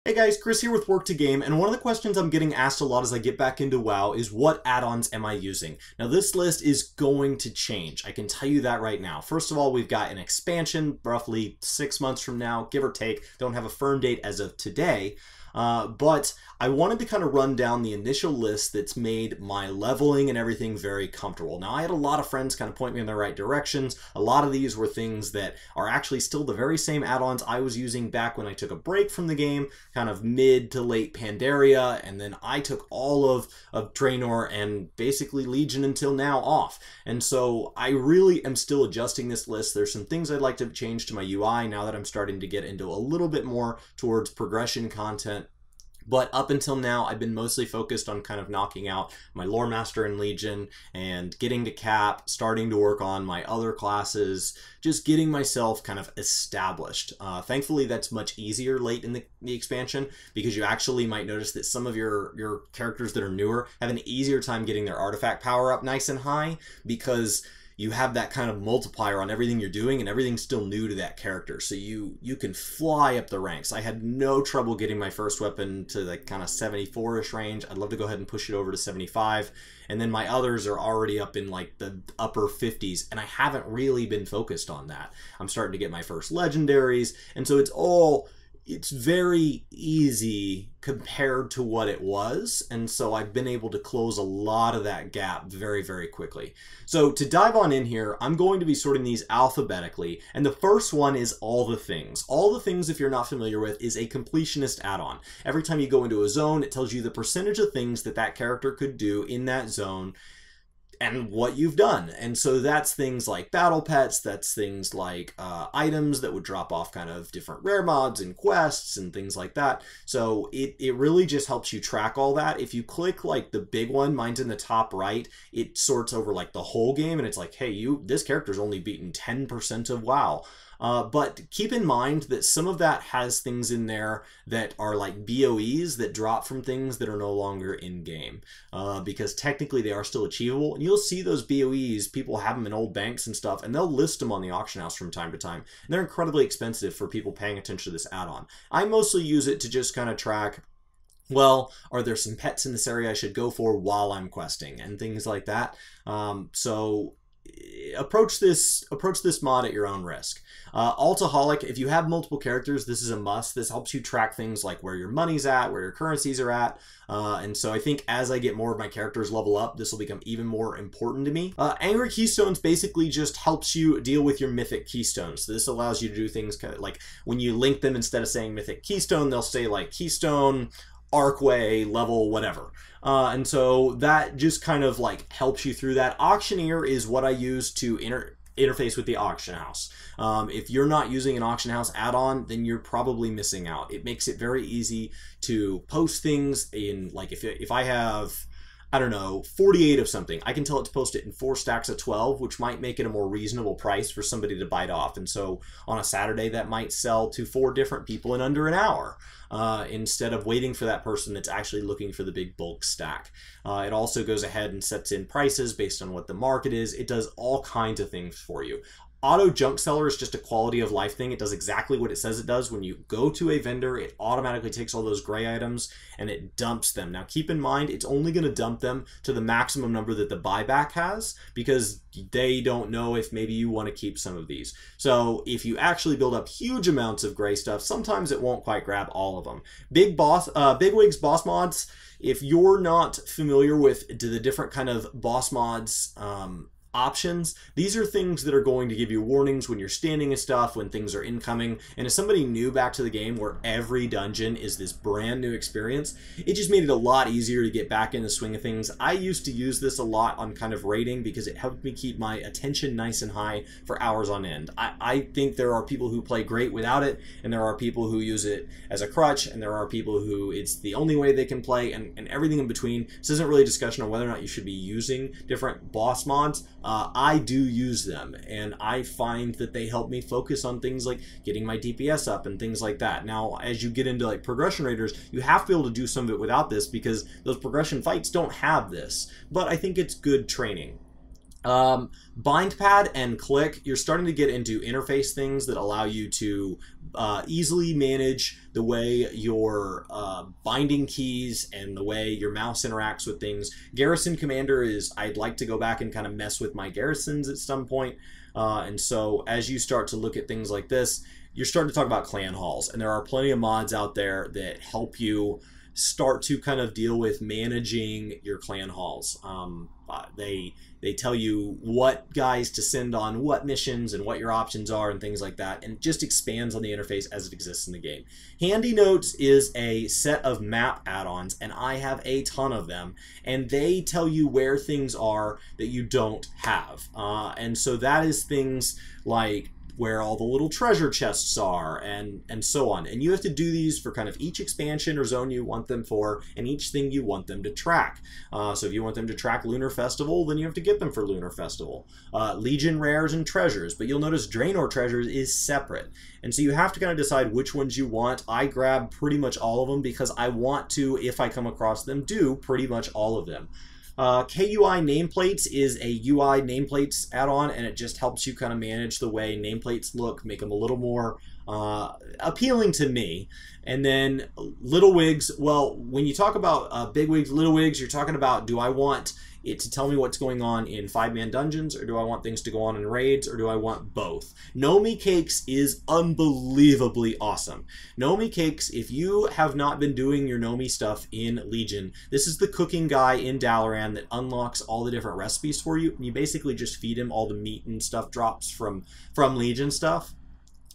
Hey guys, Chris here with Work to Game, and one of the questions I'm getting asked a lot as I get back into WoW is what add-ons am I using? Now this list is going to change, I can tell you that right now. First of all, we've got an expansion roughly 6 months from now, give or take. Don't have a firm date as of today, but I wanted to kind of run down the initial list that's made my leveling and everything very comfortable. Now I had a lot of friends kind of point me in the right directions. A lot of these were things that are actually still the very same add-ons I was using back when I took a break from the game, kind of mid to late Pandaria, and then I took all of Draenor and basically Legion until now off. And so I really am still adjusting this list. There's some things I'd like to change to my UI now that I'm starting to get into a little bit more towards progression content. But up until now, I've been mostly focused on kind of knocking out my Lore Master in Legion and getting to Cap, starting to work on my other classes, just getting myself kind of established. Thankfully, that's much easier late in the expansion because you actually might notice that some of your characters that are newer have an easier time getting their artifact power up nice and high because you have that kind of multiplier on everything you're doing and everything's still new to that character. So you can fly up the ranks. I had no trouble getting my first weapon to the kind of 74-ish range. I'd love to go ahead and push it over to 75. And then my others are already up in like the upper 50s and I haven't really been focused on that. I'm starting to get my first legendaries. And so it's very easy compared to what it was, and so I've been able to close a lot of that gap very, very quickly. So to dive on in here, I'm going to be sorting these alphabetically, and the first one is All the Things. All the Things, if you're not familiar with, is a Completionist add-on. Every time you go into a zone, it tells you the percentage of things that that character could do in that zone and what you've done. And so that's things like battle pets, that's things like items that would drop off kind of different rare mods and quests and things like that. So it really just helps you track all that. If you click like the big one, mine's in the top right, it sorts over like the whole game and it's like, hey, this character's only beaten 10% of WoW. But keep in mind that some of that has things in there that are like BOEs that drop from things that are no longer in-game. Because technically they are still achievable. And you'll see those BOEs, people have them in old banks and stuff, and they'll list them on the auction house from time to time. And they're incredibly expensive for people paying attention to this add-on. I mostly use it to just kind of track, well, are there some pets in this area I should go for while I'm questing and things like that. So approach this mod at your own risk. Altaholic, if you have multiple characters, this is a must. This helps you track things like where your money's at, where your currencies are at. And so I think as I get more of my characters level up, this will become even more important to me. Angry Keystones basically just helps you deal with your mythic keystones. So this allows you to do things kind of like when you link them, instead of saying mythic keystone, they'll say like keystone, arcway, level, whatever. And so that just kind of like helps you through that. Auctioneer is what I use to interface with the auction house. If you're not using an auction house add-on, then you're probably missing out. It makes it very easy to post things in, like if I have, I don't know, 48 of something, I can tell it to post it in 4 stacks of 12, which might make it a more reasonable price for somebody to bite off. And so on a Saturday, that might sell to 4 different people in under an hour. Instead of waiting for that person that's actually looking for the big bulk stack. It also goes ahead and sets in prices based on what the market is. It does all kinds of things for you. Auto junk seller is just a quality of life thing. It does exactly what it says it does. When you go to a vendor, it automatically takes all those gray items and it dumps them. Now keep in mind, it's only going to dump them to the maximum number that the buyback has because they don't know if maybe you want to keep some of these. So if you actually build up huge amounts of gray stuff, sometimes it won't quite grab all of them. Bigwig's boss mods, if you're not familiar with the different kind of boss mods options, these are things that are going to give you warnings when you're standing and stuff, when things are incoming. And as somebody new back to the game where every dungeon is this brand new experience, it just made it a lot easier to get back in the swing of things. I used to use this a lot on kind of raiding because it helped me keep my attention nice and high for hours on end. I think there are people who play great without it, and there are people who use it as a crutch, and there are people who it's the only way they can play, and everything in between. This isn't really a discussion on whether or not you should be using different boss mods. I do use them, and I find that they help me focus on things like getting my DPS up and things like that. Now, as you get into like progression raiders, you have to be able to do some of it without this because those progression fights don't have this, but I think it's good training. Bind pad and click, you're starting to get into interface things that allow you to easily manage the way your binding keys and the way your mouse interacts with things. Garrison Commander is, I'd like to go back and kind of mess with my garrisons at some point. And so as you start to look at things like this, you're starting to talk about clan halls, and there are plenty of mods out there that help you start to kind of deal with managing your clan halls. They tell you what guys to send on what missions and what your options are and things like that, and it just expands on the interface as it exists in the game. Handy Notes is a set of map add-ons, and I have a ton of them, and they tell you where things are that you don't have. And so that is things like where all the little treasure chests are, and so on. And you have to do these for kind of each expansion or zone you want them for, and each thing you want them to track. So if you want them to track Lunar Festival, then you have to get them for Lunar Festival. Legion rares and treasures, but you'll notice Draenor treasures is separate. And so you have to kind of decide which ones you want. I grab pretty much all of them because I want to, if I come across them, do pretty much all of them. KUI Nameplates is a UI nameplates add-on, and it just helps you kind of manage the way nameplates look, make them a little more appealing to me. And then Little Wigs, well, when you talk about Big Wigs, Little Wigs, you're talking about, do I want it to tell me what's going on in 5-man dungeons, or do I want things to go on in raids, or do I want both? Nomi Cakes is unbelievably awesome. Nomi Cakes, if you have not been doing your Nomi stuff in Legion, this is the cooking guy in Dalaran that unlocks all the different recipes for you, and you basically just feed him all the meat and stuff drops from Legion stuff.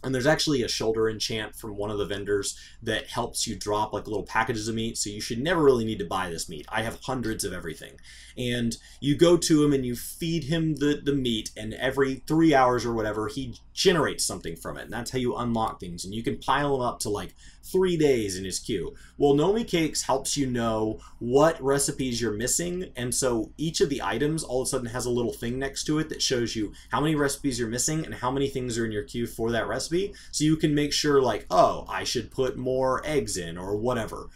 And there's actually a shoulder enchant from one of the vendors that helps you drop like little packages of meat, so you should never really need to buy this meat. I have hundreds of everything. And you go to him and you feed him the meat, and every 3 hours or whatever, he generates something from it. And that's how you unlock things. And you can pile them up to like 3 days in his queue. Well, Nomi Cakes helps you know what recipes you're missing, and so each of the items all of a sudden has a little thing next to it that shows you how many recipes you're missing and how many things are in your queue for that recipe, so you can make sure like, oh, I should put more eggs in or whatever.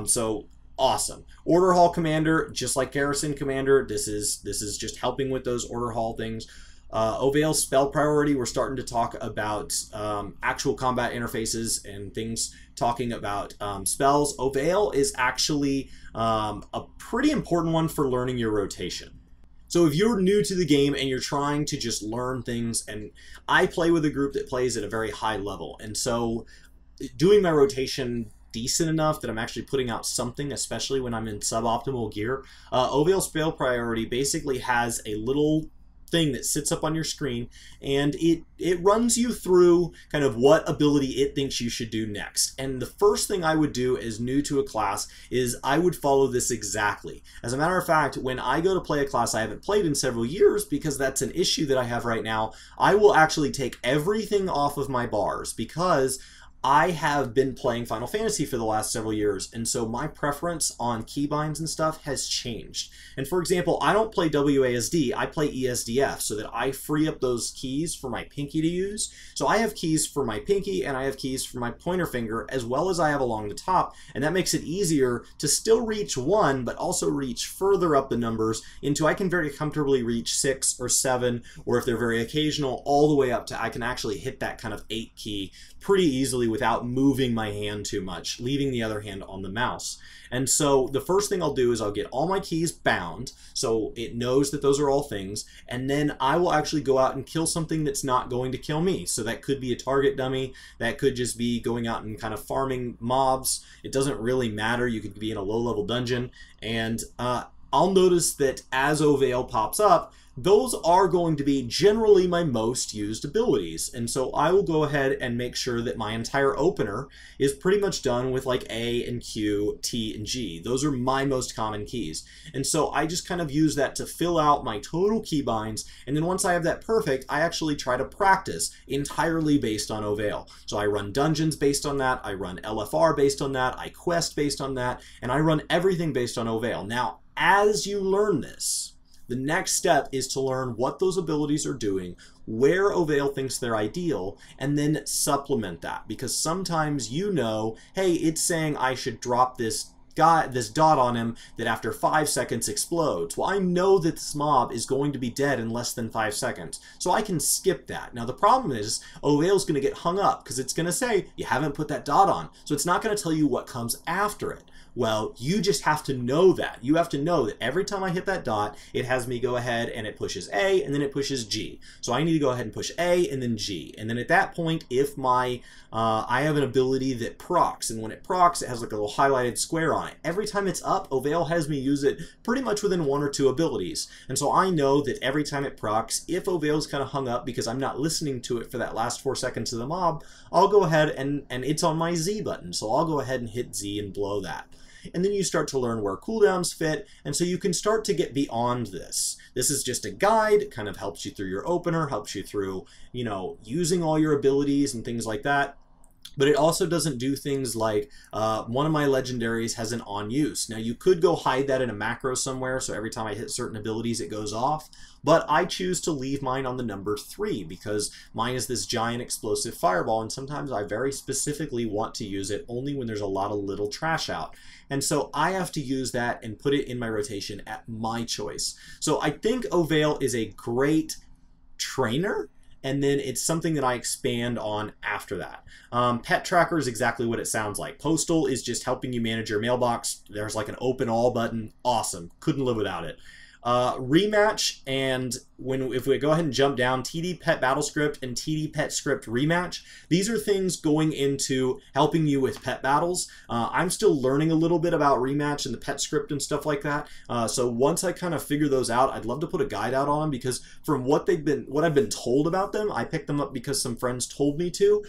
So awesome. Order Hall Commander, just like Garrison Commander, this is just helping with those Order Hall things. Ovail Spell Priority, we're starting to talk about actual combat interfaces and things talking about spells. Ovail is actually a pretty important one for learning your rotation. So if you're new to the game and you're trying to just learn things, and I play with a group that plays at a very high level, and so doing my rotation decent enough that I'm actually putting out something, especially when I'm in suboptimal gear, Ovail Spell Priority basically has a little thing that sits up on your screen, and it runs you through kind of what ability it thinks you should do next. And the first thing I would do as new to a class is I would follow this exactly. As a matter of fact, when I go to play a class I haven't played in several years, because that's an issue that I have right now, I will actually take everything off of my bars, because I have been playing Final Fantasy for the last several years, and so my preference on keybinds and stuff has changed. And for example, I don't play WASD, I play ESDF, so that I free up those keys for my pinky to use. So I have keys for my pinky, and I have keys for my pointer finger, as well as I have along the top, and that makes it easier to still reach 1, but also reach further up the numbers into, I can very comfortably reach 6 or 7, or if they're very occasional, all the way up to, I can actually hit that kind of 8 key pretty easily without moving my hand too much, leaving the other hand on the mouse. And so the first thing I'll do is I'll get all my keys bound, so it knows that those are all things, and then I will actually go out and kill something that's not going to kill me. So that could be a target dummy, that could just be going out and kind of farming mobs. It doesn't really matter, you could be in a low-level dungeon, and I'll notice that as Ovail pops up, those are going to be generally my most used abilities. And so I will go ahead and make sure that my entire opener is pretty much done with like A and Q, T and G. Those are my most common keys. And so I just kind of use that to fill out my total keybinds. And then once I have that perfect, I actually try to practice entirely based on Ovail. So I run dungeons based on that, I run LFR based on that, I quest based on that, and I run everything based on Ovail. Now, as you learn this, the next step is to learn what those abilities are doing, where Ovail thinks they're ideal, and then supplement that. Because sometimes you know, hey, it's saying I should drop this this dot on him that after 5 seconds explodes. Well, I know that this mob is going to be dead in less than 5 seconds, so I can skip that. Now the problem is Ovale's going to get hung up because it's going to say you haven't put that dot on, so it's not going to tell you what comes after it. Well, you just have to know that. You have to know that every time I hit that dot, it has me go ahead and it pushes A and then it pushes G. So I need to go ahead and push A and then G. And then at that point, if my I have an ability that procs, and when it procs, it has like a little highlighted square on it. Every time it's up, Ovale has me use it pretty much within 1 or 2 abilities. And so I know that every time it procs, if Ovale's kind of hung up because I'm not listening to it for that last 4 seconds of the mob, I'll go ahead and it's on my Z button. So I'll go ahead and hit Z and blow that. And then you start to learn where cooldowns fit, and so you can start to get beyond this. This is just a guide. It kind of helps you through your opener, helps you through, you know, using all your abilities and things like that. But it also doesn't do things like one of my legendaries has an on use. Now you could go hide that in a macro somewhere, so every time I hit certain abilities it goes off. But I choose to leave mine on the number 3 because mine is this giant explosive fireball, and sometimes I very specifically want to use it only when there's a lot of little trash out. And so I have to use that and put it in my rotation at my choice. So I think Ovale is a great trainer, and then it's something that I expand on after that. Pet Tracker is exactly what it sounds like. Postal is just helping you manage your mailbox. There's like an open all button. Awesome. Couldn't live without it. Rematch, and if we go ahead and jump down, TD Pet Battle Script and TD Pet Script Rematch, these are things going into helping you with pet battles. I'm still learning a little bit about Rematch and the pet script and stuff like that. So once I kind of figure those out, I'd love to put a guide out on them, because from what I've been told about them, I picked them up because some friends told me to.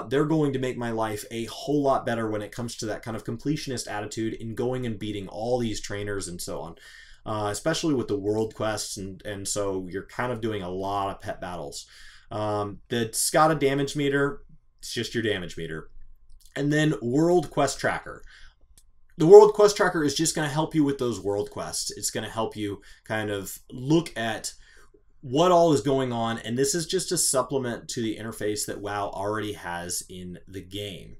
They're going to make my life a whole lot better when it comes to that kind of completionist attitude in going and beating all these trainers and so on. Especially with the world quests, and so you're kind of doing a lot of pet battles. The SCADA damage meter, it's just your damage meter. And then World Quest Tracker. The World Quest Tracker is just going to help you with those world quests. It's going to help you kind of look at what all is going on, and this is just a supplement to the interface that WoW already has in the game.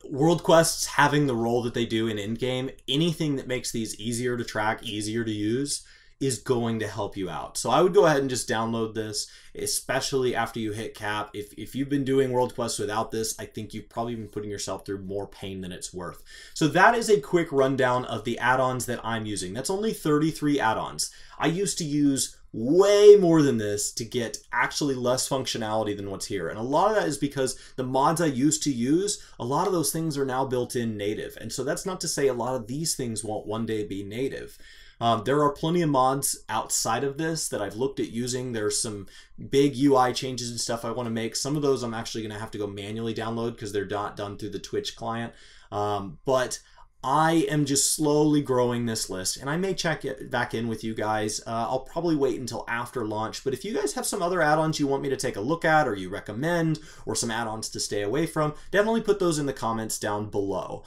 World quests having the role that they do in in-game, anything that makes these easier to track, easier to use, is going to help you out. So I would go ahead and just download this, especially after you hit cap. If you've been doing world quests without this, I think you've probably been putting yourself through more pain than it's worth. So that is a quick rundown of the add-ons that I'm using. That's only 33 add-ons. I used to use way more than this to get actually less functionality than what's here. And a lot of that is because the mods I used to use, a lot of those things are now built in native. And so that's not to say a lot of these things won't one day be native. There are plenty of mods outside of this that I've looked at using. There's some big UI changes and stuff I want to make. Some of those I'm actually going to have to go manually download because they're not done through the Twitch client. But I am just slowly growing this list, and I may check it back in with you guys. I'll probably wait until after launch, but if you guys have some other add-ons you want me to take a look at, or you recommend, or some add-ons to stay away from, definitely put those in the comments down below.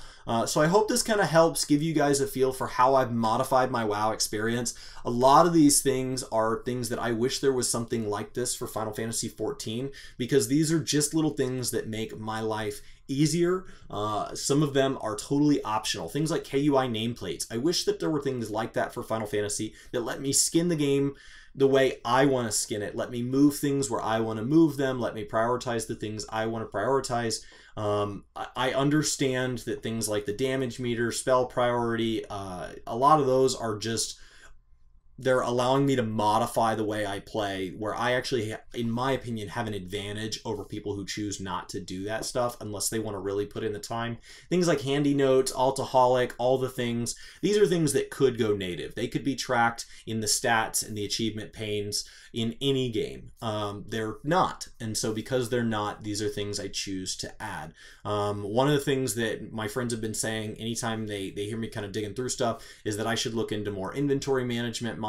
So I hope this kind of helps give you guys a feel for how I've modified my WoW experience. A lot of these things are things that I wish there was something like this for Final Fantasy XIV, because these are just little things that make my life easier. Some of them are totally optional. Things like KUI nameplates. I wish that there were things like that for Final Fantasy that let me skin the game the way I want to skin it. Let me move things where I want to move them. Let me prioritize the things I want to prioritize. I understand that things like the damage meter, spell priority, a lot of those are just, they're allowing me to modify the way I play, where I actually, in my opinion, have an advantage over people who choose not to do that stuff unless they want to really put in the time. Things like handy notes, altaholic, all the things, these are things that could go native. They could be tracked in the stats and the achievement panes in any game. They're not. And so because they're not, these are things I choose to add. One of the things that my friends have been saying anytime they hear me kind of digging through stuff is that I should look into more inventory management mods.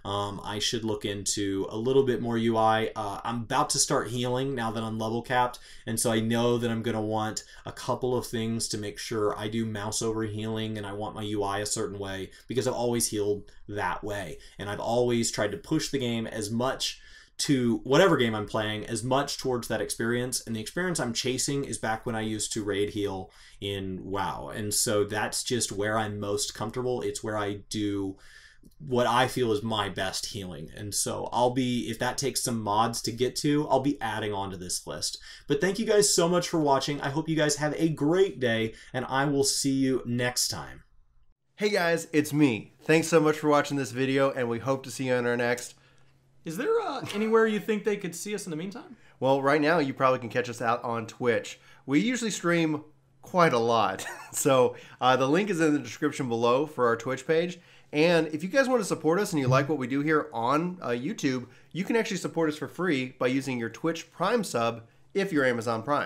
I should look into a little bit more UI. I'm about to start healing now that I'm level capped, and so I know that I'm going to want a couple of things to make sure I do mouse over healing, and I want my UI a certain way because I've always healed that way, and I've always tried to push the game as much to whatever game I'm playing as much towards that experience. And the experience I'm chasing is back when I used to raid heal in WoW. And so that's just where I'm most comfortable. It's where I do what I feel is my best healing. And so I'll be, if that takes some mods to get to, I'll be adding on to this list. But thank you guys so much for watching. I hope you guys have a great day, and I will see you next time. Hey guys, it's me. Thanks so much for watching this video, and we hope to see you on our next. Is there anywhere you think they could see us in the meantime? Well, right now you probably can catch us out on Twitch. We usually stream quite a lot. So the link is in the description below for our Twitch page. And if you guys want to support us and you like what we do here on YouTube, you can actually support us for free by using your Twitch Prime sub if you're Amazon Prime.